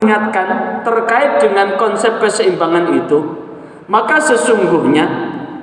mengingatkan terkait dengan konsep keseimbangan itu, maka sesungguhnya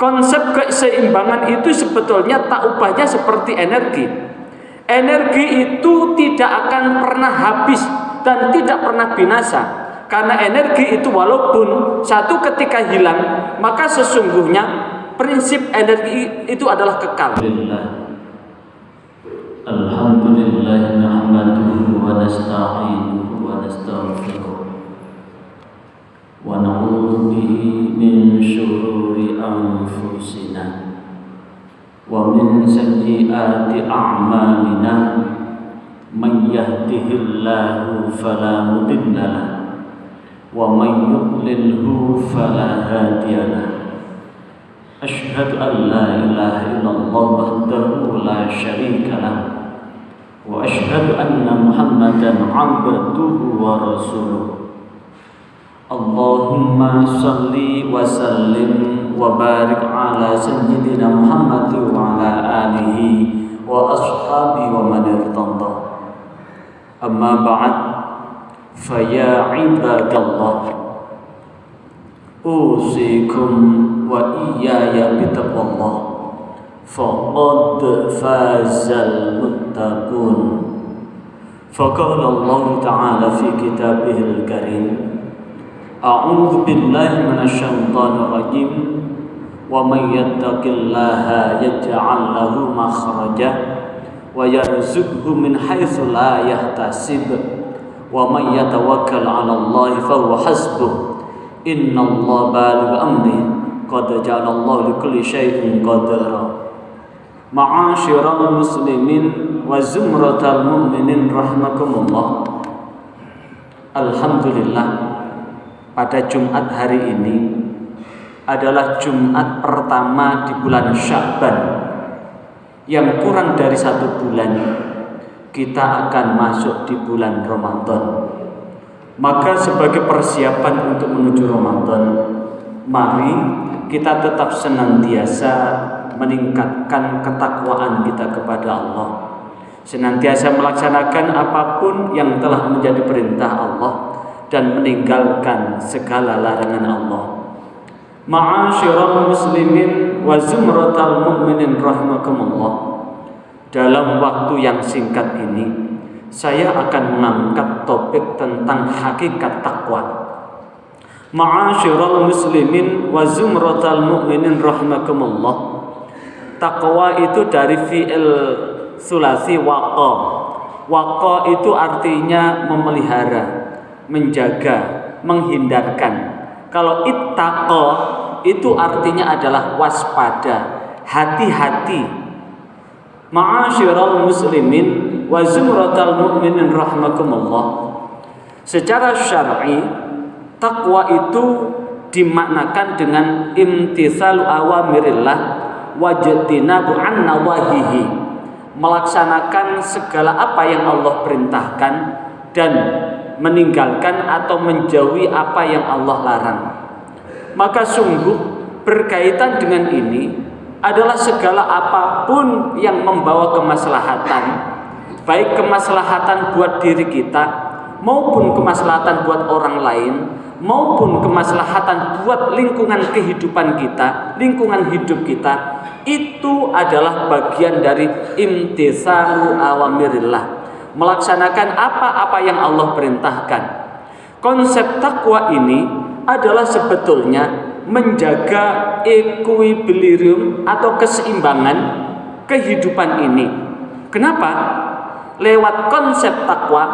konsep keseimbangan itu sebetulnya tak ubahnya seperti energi. Energi itu tidak akan pernah habis dan tidak pernah binasa. Karena energi itu walaupun satu ketika hilang, maka sesungguhnya prinsip energi itu adalah kekal. Alhamdulillah nahmaduhu wa nasta'inuhu wa nastaghfiruh wa na'udzu bihi min syururi anfusina wa min sayyiati a'malina man yahdihillahu fala mudilla lahu wa man yudlilhu fala hadiya lahu. Asyhadu an la ilaha illallah wahdahu la syarika lahu wa asyhadu anna Muhammadan 'abduhu wa rasuluh. Allahumma shalli wa sallim wa barik ala sayyidina Muhammad wa ala alihi wa ashabihi wa man irtada. Amma ba'd, fa ya ibadallah, usikum wa iyaya bitaqwallah, faqad fazal muttaqun. Faqala Allah Ta'ala fi kitabihil karim, a'udzu billahi minasyaitonir rajim, wa may yattaqillaha yaj'al lahu makhraja wa yarzuqhu min haitsu la yahtasib, wa may yatawakkal 'ala Allah fa huwa hasbuh, innallaha baligh amrihi qad ja'alallahu likulli syai'in qadara. Ma'asyiral muslimin wa zumratal mu'minin rahimakumullah. Alhamdulillah, pada Jumat hari ini adalah Jumat pertama di bulan Sya'ban, yang kurang dari 1 bulan kita akan masuk di bulan Ramadan. Maka sebagai persiapan untuk menuju Ramadan, mari kita tetap senantiasa meningkatkan ketakwaan kita kepada Allah, senantiasa melaksanakan apapun yang telah menjadi perintah Allah dan meninggalkan segala larangan Allah. Ma'asyiral muslimin wa zumratal mu'minin rahimakumullah. Dalam waktu yang singkat ini, saya akan mengangkat topik tentang hakikat takwa. Ma'asyiral muslimin wa zumratal mu'minin rahimakumullah. Takwa itu dari fi'il sulasi waqa. Waqa itu artinya memelihara, menjaga, menghindarkan. Kalau ittaqa itu artinya adalah waspada, hati-hati. Ma'asyiral muslimin wa zumratal mu'minin rahimakumullah. Secara syar'i, takwa itu dimaknakan dengan imtitsalu awamirillah wajtinabu an nawahihi, melaksanakan segala apa yang Allah perintahkan dan meninggalkan atau menjauhi apa yang Allah larang. Maka sungguh berkaitan dengan ini adalah segala apapun yang membawa kemaslahatan, baik kemaslahatan buat diri kita maupun kemaslahatan buat orang lain, maupun kemaslahatan buat lingkungan kehidupan kita, lingkungan hidup kita, itu adalah bagian dari imtitsalu awamirillah, melaksanakan apa-apa yang Allah perintahkan. Konsep takwa ini adalah sebetulnya menjaga equilibrium atau keseimbangan kehidupan ini. Kenapa? Lewat konsep takwa,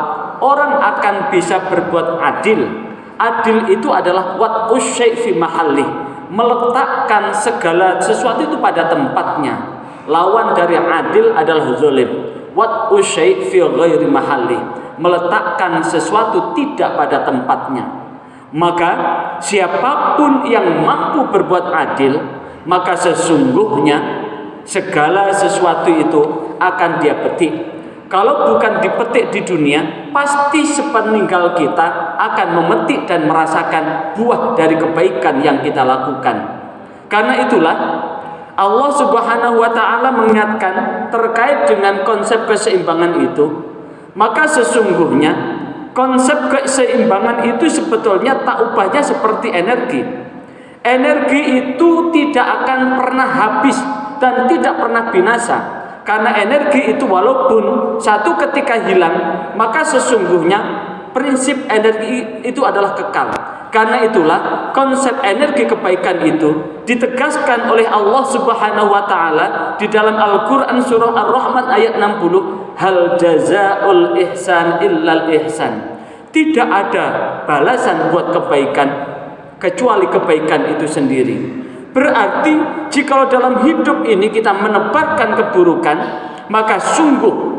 orang akan bisa berbuat adil. Adil itu adalah wad'us syai' fi mahallih, meletakkan segala sesuatu itu pada tempatnya. Lawan dari adil adalah zalim. Wad'us syai' fi ghairi mahallih, meletakkan sesuatu tidak pada tempatnya. Maka siapapun yang mampu berbuat adil, maka sesungguhnya segala sesuatu itu akan dia petik. Kalau bukan dipetik di dunia, pasti sepeninggal kita akan memetik dan merasakan buah dari kebaikan yang kita lakukan. Karena itulah Allah Subhanahu wa Ta'ala mengingatkan terkait dengan konsep keseimbangan itu. Maka sesungguhnya konsep keseimbangan itu sebetulnya tak ubahnya seperti energi. Energi itu tidak akan pernah habis dan tidak pernah binasa. Karena energi itu walaupun satu ketika hilang, maka sesungguhnya prinsip energi itu adalah kekal. Karena itulah konsep energi kebaikan itu ditegaskan oleh Allah Subhanahu wa taala di dalam Al-Qur'an surah Ar-Rahman ayat 60, hal jazaa'ul ihsan illal ihsan. Tidak ada balasan buat kebaikan kecuali kebaikan itu sendiri. Berarti jikalau dalam hidup ini kita menebarkan keburukan, maka sungguh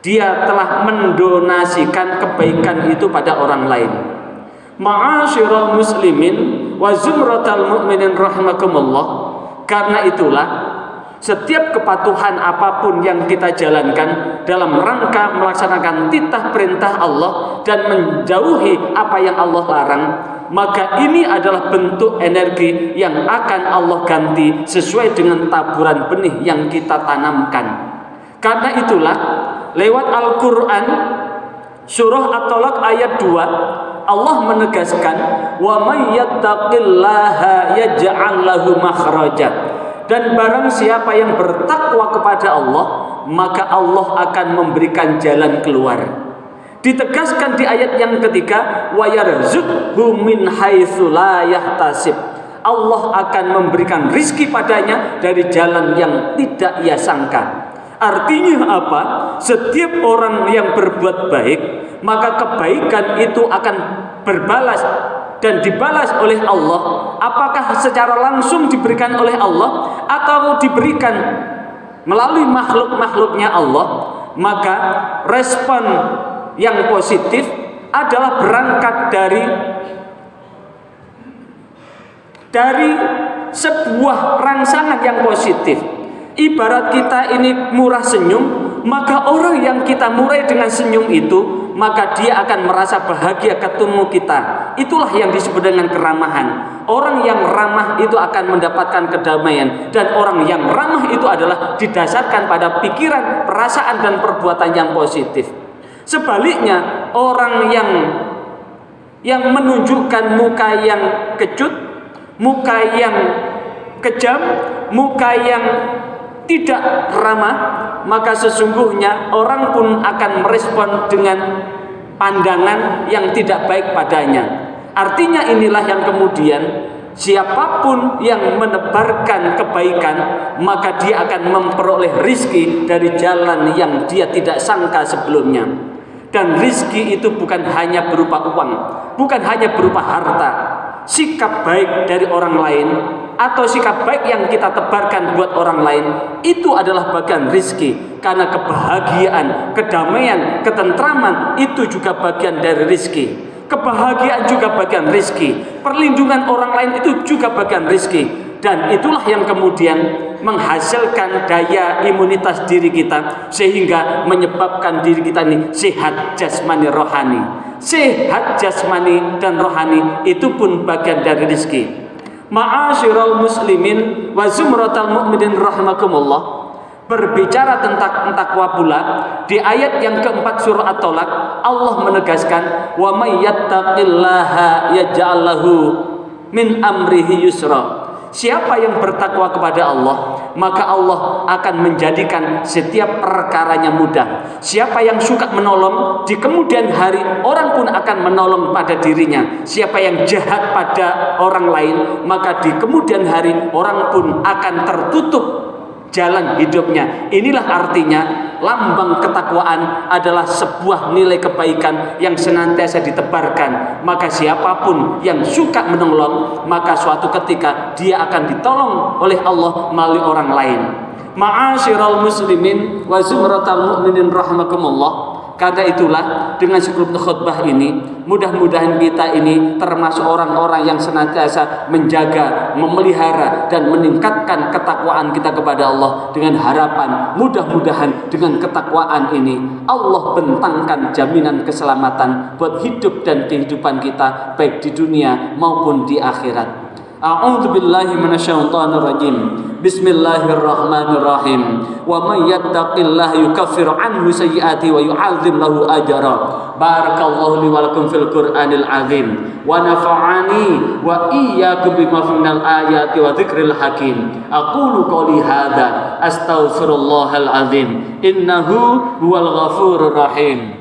dia telah mendonasikan kebaikan itu pada orang lain. Ma'asyiral muslimin wa zumratal mu'minin rahimakumullah. Karena itulah setiap kepatuhan apapun yang kita jalankan dalam rangka melaksanakan titah perintah Allah dan menjauhi apa yang Allah larang, maka ini adalah bentuk energi yang akan Allah ganti sesuai dengan taburan benih yang kita tanamkan. Karena itulah lewat Al-Quran surah At-Talaq ayat 2 Allah menegaskan wa may yattaqillaha yaj'al lahu makhraja, dan barang siapa yang bertakwa kepada Allah maka Allah akan memberikan jalan keluar. Ditegaskan di ayat yang ketiga wa yarzuqhu min haitsu la yahtasib, Allah akan memberikan rizki padanya dari jalan yang tidak ia sangka. Artinya apa? Setiap orang yang berbuat baik, maka kebaikan itu akan berbalas dan dibalas oleh Allah. Apakah secara langsung diberikan oleh Allah atau diberikan melalui makhluk-makhluknya Allah? Maka respon yang positif adalah berangkat dari sebuah rangsangan yang positif. Ibarat kita ini murah senyum, maka orang yang kita murai dengan senyum itu, maka dia akan merasa bahagia ketemu kita. Itulah yang disebut dengan keramahan. Orang yang ramah itu akan mendapatkan kedamaian, dan orang yang ramah itu adalah didasarkan pada pikiran, perasaan dan perbuatan yang positif. Sebaliknya, orang yang menunjukkan muka yang kecut, muka yang kejam, muka yang tidak ramah, maka sesungguhnya orang pun akan merespon dengan pandangan yang tidak baik padanya. Artinya inilah yang kemudian siapapun yang menebarkan kebaikan, maka dia akan memperoleh rizki dari jalan yang dia tidak sangka sebelumnya. Dan rizki itu bukan hanya berupa uang, bukan hanya berupa harta. Sikap baik dari orang lain atau sikap baik yang kita tebarkan buat orang lain, itu adalah bagian rizki. Karena kebahagiaan, kedamaian, ketentraman itu juga bagian dari rizki. Kebahagiaan juga bagian rizki. Perlindungan orang lain itu juga bagian rizki. Dan itulah yang kemudian menghasilkan daya imunitas diri kita, sehingga menyebabkan diri kita ini sehat jasmani rohani. Sehat jasmani dan rohani itu pun bagian dari rizki. Ma'asyiral muslimin wa zumratal mu'minin rahimakumullah. Berbicara tentang takwa pula, di ayat yang keempat surah At-Talaq Allah menegaskan wa may yattaqillaha yaj'al lahu min amrihi yusra. Siapa yang bertakwa kepada Allah, maka Allah akan menjadikan setiap perkaranya mudah. Siapa yang suka menolong, di kemudian hari orang pun akan menolong pada dirinya. Siapa yang jahat pada orang lain, maka di kemudian hari orang pun akan tertutup jalan hidupnya. Inilah artinya lambang ketakwaan adalah sebuah nilai kebaikan yang senantiasa ditebarkan. Maka siapapun yang suka menolong, maka suatu ketika dia akan ditolong oleh Allah melalui orang lain. Ma'asyiral muslimin wa zumratal mu'minin rahimakumullah. Karena itulah dengan sebelum khutbah ini, mudah-mudahan kita ini termasuk orang-orang yang senantiasa menjaga, memelihara dan meningkatkan ketakwaan kita kepada Allah, dengan harapan mudah-mudahan dengan ketakwaan ini Allah bentangkan jaminan keselamatan buat hidup dan kehidupan kita baik di dunia maupun di akhirat. A'udzubillahi minasyaitonir rajim. Bismillahirrahmanirrahim. Wa may yattaqillaha yukaffir anhu sayyi'ati wa yu'adzim lahu ajra. Barakallahu li wa lakum fil Qur'anil azim wa nafa'ani wa iyyakum bima minal ayati wa dzikril hakim. Aqulu qouli hadza astaghfirullahal azim innahu huwal ghafurur rahim.